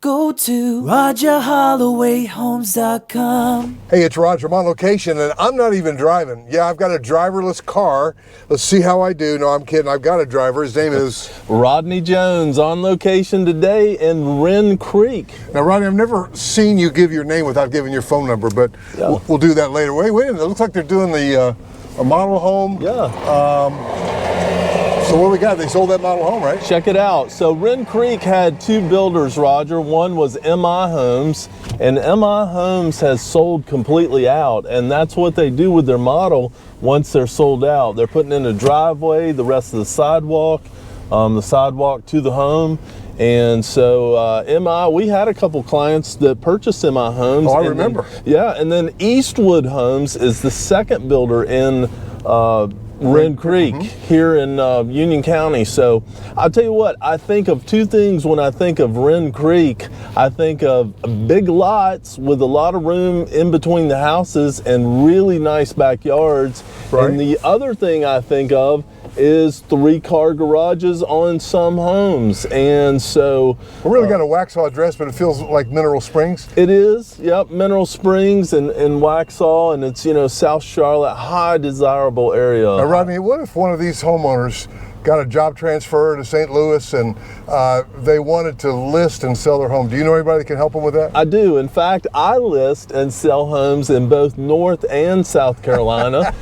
go to RogerHollowayHomes.com. Hey, it's Roger. I'm on location, and I'm not even driving. Yeah, I've got a driverless car. Let's see how I do. No, I'm kidding. I've got a driver. His name is Rodney Jones, on location today in Wrenn Creek. Now, Rodney, I've never seen you give your name without giving your phone number, but we'll do that later. Wait a minute. It looks like they're doing the a model home. Yeah. So what do we got? They sold that model home, right? Check it out. So Wrenn Creek had two builders, Roger. One was MI Homes, and MI Homes has sold completely out, and that's what they do with their model once they're sold out. They're putting in a driveway, the rest of the sidewalk to the home. And so MI, we had a couple clients that purchased MI Homes. Oh, I remember. And then Eastwood Homes is the second builder in Wrenn Creek here in Union County. So I'll tell you what, I think of two things when I think of Wrenn Creek. I think of big lots with a lot of room in between the houses and really nice backyards. Right. And the other thing I think of is 3-car garages on some homes. And so we really got a Waxhaw address, but it feels like Mineral Springs. it is, yep, Mineral Springs and Waxhaw, and it's, you know, South Charlotte, high desirable area. Now, Rodney, what if one of these homeowners got a job transfer to St. Louis and they wanted to list and sell their home? Do you know anybody that can help them with that? I do. In fact, I list and sell homes in both North and South Carolina.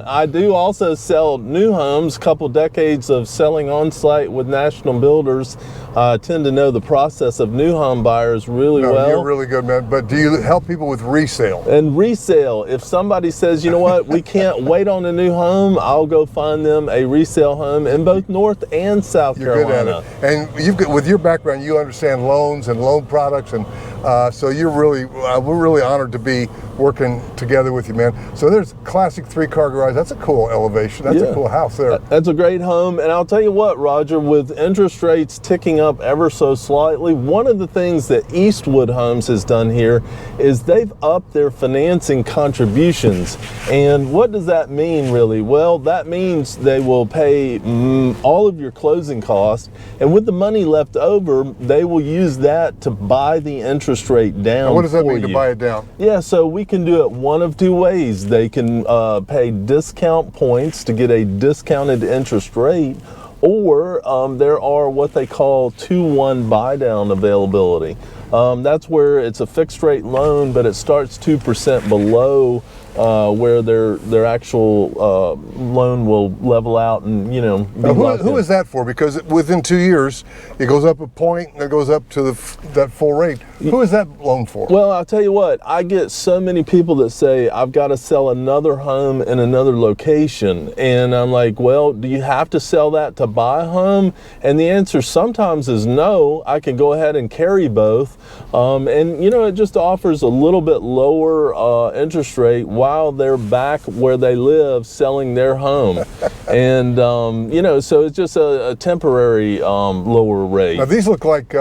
I do also sell new homes, a couple decades of selling on site with national builders. I tend to know the process of new home buyers really well. You're really good, man. But do you help people with resale? And resale, if somebody says, you know what, we can't wait on a new home, I'll go find them a resale home in both North and South Carolina. You're good at it. And you've got, with your background, you understand loans and loan products, and so you're really, we're really honored to be working together with you, man. So there's classic 3-car garage. That's a cool elevation. That's a cool house there. That's a great home. And I'll tell you what, Roger, with interest rates ticking up ever so slightly, one of the things that Eastwood Homes has done here is they've upped their financing contributions. And what does that mean, really? Well, that means they will pay all of your closing costs, and with the money left over, they will use that to buy the interest rate down. Now, what does that mean, to buy it down? Yeah, so we can do it one of two ways. They can pay discount points to get a discounted interest rate, or there are what they call 2-1 buy down availability. That's where it's a fixed rate loan, but it starts 2% below where their actual loan will level out and, you know, be who is that for? Because within 2 years, it goes up a point and it goes up to that full rate. Who is that loan for? Well, I'll tell you what, I get so many people that say, I've got to sell another home in another location. And I'm like, well, do you have to sell that to buy a home? And the answer sometimes is no. I can go ahead and carry both. And, you know, it just offers a little bit lower interest rate while they're back where they live selling their home. And, you know, so it's just a temporary lower rate. Now, these look like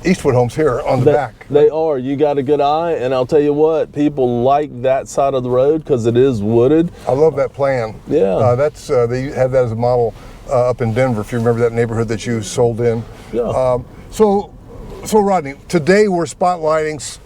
Eastwood Homes here on the back. They are. You got a good eye, and I'll tell you what, people like that side of the road because it is wooded. I love that plan. Yeah. That's they had that as a model up in Denver, if you remember that neighborhood that you sold in. Yeah. So Rodney, today we're spotlighting.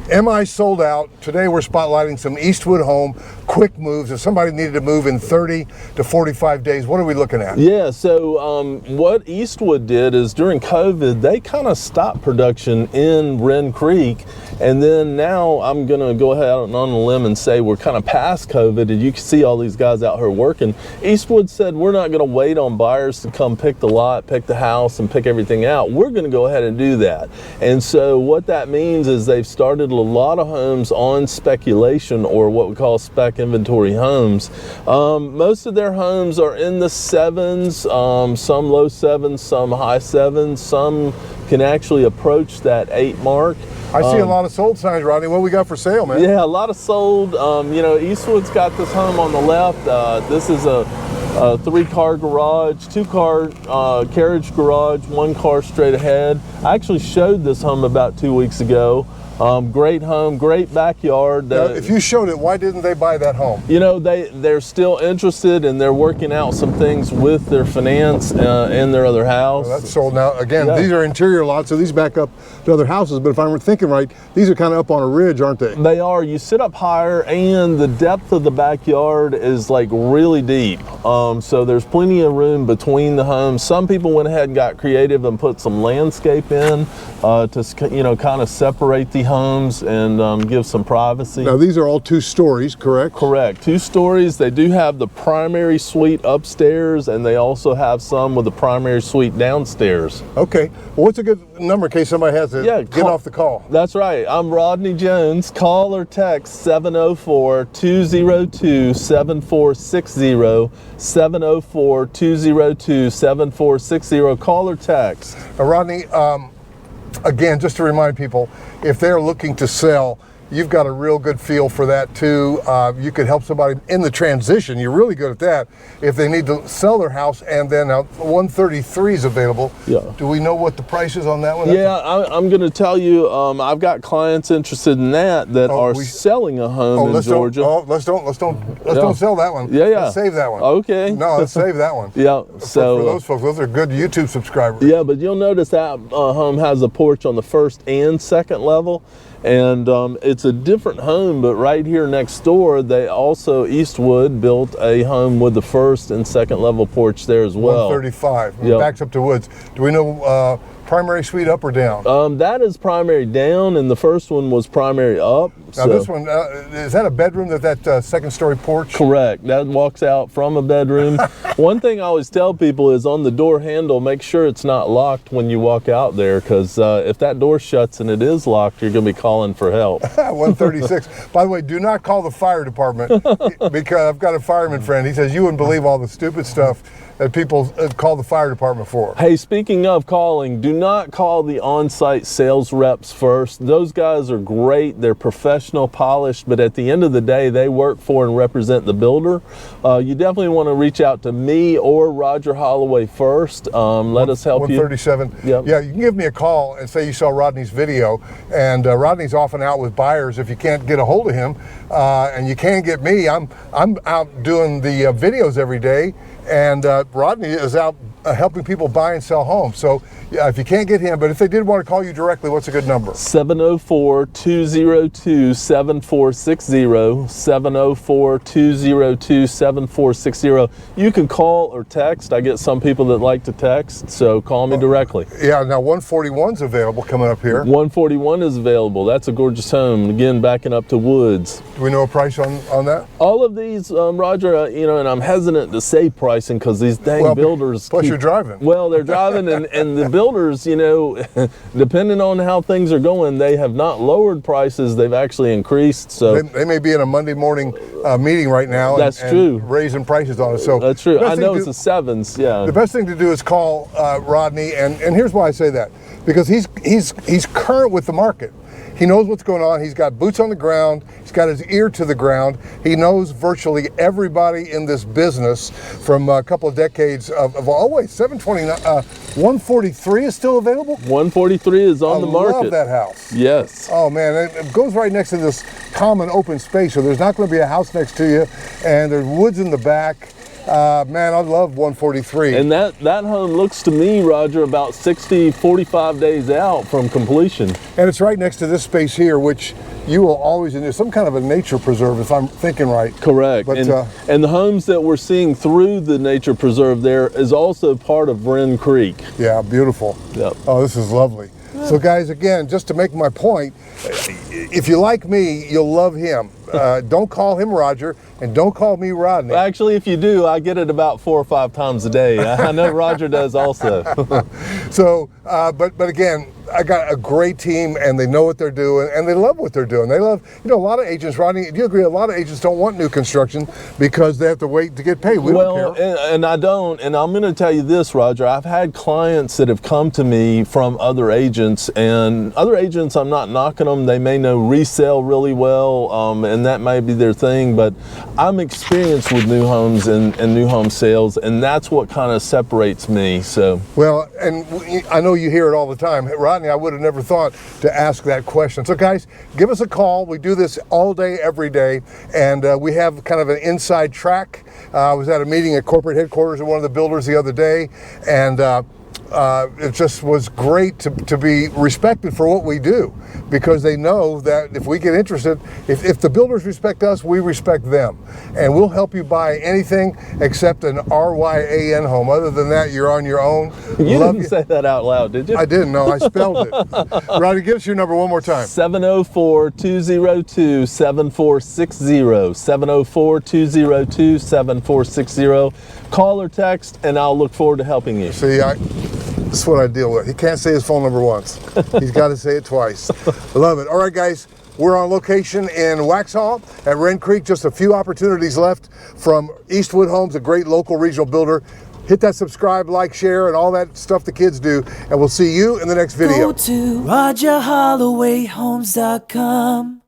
MI sold out. Today we're spotlighting some Eastwood home quick moves. If somebody needed to move in 30 to 45 days, what are we looking at? Yeah, so what Eastwood did is during COVID, they kind of stopped production in Wrenn Creek. And then now I'm going to go ahead on a limb and say we're kind of past COVID, and you can see all these guys out here working. Eastwood said, we're not going to wait on buyers to come pick the lot, pick the house, and pick everything out. We're going to go ahead and do that. And so what that means is they've started a lot of homes on speculation, or what we call spec inventory homes. Most of their homes are in the 7s, some low 7s, some high 7s, some can actually approach that 8 mark. I see a lot of sold signs, Rodney. What we got for sale, man? Yeah, a lot of sold. You know, Eastwood's got this home on the left. This is a 3-car garage, 2-car carriage garage, 1 car straight ahead. I actually showed this home about 2 weeks ago. Great home, great backyard. Now, if you showed it, why didn't they buy that home? You know, they're still interested, and they're working out some things with their finance in their other house. Well, that's sold now. Again, these are interior lots, so these back up to other houses. But if I'm thinking right, these are kind of up on a ridge, aren't they? They are. You sit up higher, and the depth of the backyard is like really deep. So there's plenty of room between the homes. Some people went ahead and got creative and put some landscape in to, you know, kind of separate the homes and give some privacy. Now these are all 2 stories, correct? Correct. 2 stories. They do have the primary suite upstairs, and they also have some with the primary suite downstairs. Okay. Well, what's a good number in case somebody has to get off the call? That's right. I'm Rodney Jones. Call or text 704-202-7460. 704-202-7460. Call or text. Rodney, again, just to remind people, if they're looking to sell, you've got a real good feel for that too. You could help somebody in the transition. You're really good at that. If they need to sell their house, and then 133 is available. Yeah. Do we know what the price is on that one? Yeah, I'm going to tell you. I've got clients interested in that are selling a home in Georgia. Let's don't sell that one. Yeah. Let's save that one. Okay. No, let's save that one. Yeah. So for those folks, those are good YouTube subscribers. Yeah, but you'll notice that home has a porch on the first and second level. And it's a different home, but right here next door, they also, Eastwood built a home with the first and second level porch there as well. 135, backs up to woods. Do we know primary suite up or down? That is primary down, and the first one was primary up. Now this one, is that a bedroom, that second story porch? Correct, that walks out from a bedroom. One thing I always tell people is on the door handle, make sure it's not locked when you walk out there, because if that door shuts and it is locked, you're going to be calling for help. 136. By the way, do not call the fire department, because I've got a fireman friend. He says you wouldn't believe all the stupid stuff that people call the fire department for. Hey, speaking of calling, do not call the on-site sales reps first. Those guys are great. They're professional, polished, but at the end of the day, they work for and represent the builder. You definitely want to reach out to me or Roger Holloway first. Let us help you. 137. Yep. Yeah, you can give me a call and say you saw Rodney's video. And Rodney's often out with buyers if you can't get a hold of him. And you can get me. I'm out doing the videos every day. And Rodney is out helping people buy and sell homes. So if you can't get him, but if they did want to call you directly, what's a good number? 704-202-7460. 704-202-7460. You can call or text. I get some people that like to text, so call me directly. Yeah, now 141's available coming up here. 141 is available. That's a gorgeous home. Again, backing up to woods. Do we know a price on that? All of these, Roger, you know, and I'm hesitant to say pricing because these dang builders. Plus you're driving. Well, they're driving, and the builders, you know, depending on how things are going, they have not lowered prices. They've actually increased. So they may be in a Monday morning meeting right now. That's true. And raising prices on it. So that's true. I know it's the sevens. Yeah. The best thing to do is call Rodney, and here's why I say that, because he's current with the market. He knows what's going on. He's got boots on the ground. He's got his ear to the ground. He knows virtually everybody in this business from a couple of decades of oh wait, 729, 143 is still available? 143 is on the market. I love that house. Yes. Oh man, it goes right next to this common open space, so there's not going to be a house next to you, and there's woods in the back. Man, I love 143. And that home looks to me, Roger, about 45 days out from completion. And it's right next to this space here, which you will always, and there's some kind of a nature preserve, if I'm thinking right. Correct. But, and the homes that we're seeing through the nature preserve there is also part of Wrenn Creek. Yeah, beautiful. Yep. Oh, this is lovely. Yeah. So guys, again, just to make my point, if you like me, you'll love him. Don't call him Roger, and don't call me Rodney. Well, actually, if you do, I get it about 4 or 5 times a day. I know Roger does also. So, but again, I got a great team, and they know what they're doing, and they love what they're doing. They love, you know, a lot of agents, Rodney, do you agree, a lot of agents don't want new construction because they have to wait to get paid. We don't care. And I don't, and I'm going to tell you this, Roger, I've had clients that have come to me from other agents, and other agents, I'm not knocking them, they may know resale really well, and that might be their thing, but I'm experienced with new homes and new home sales, and that's what kind of separates me. So well, and I know you hear it all the time. Rodney, I would have never thought to ask that question. So guys, give us a call. We do this all day, every day, and we have kind of an inside track. I was at a meeting at corporate headquarters of one of the builders the other day, and it just was great to be respected for what we do, because they know that if we get interested, if the builders respect us, we respect them. And we'll help you buy anything except an RYAN home. Other than that, you're on your own. You didn't say that out loud, did you? I didn't, no, I spelled it. Rodney, give us your number one more time. 704-202-7460. 704-202-7460. Call or text, and I'll look forward to helping you. See, this is what I deal with. He can't say his phone number once. He's got to say it twice. I love it. All right, guys, we're on location in Waxhaw at Wrenn Creek. Just a few opportunities left from Eastwood Homes, a great local regional builder. Hit that subscribe, like, share, and all that stuff the kids do, and we'll see you in the next video. Go to RogerHollowayHomes.com.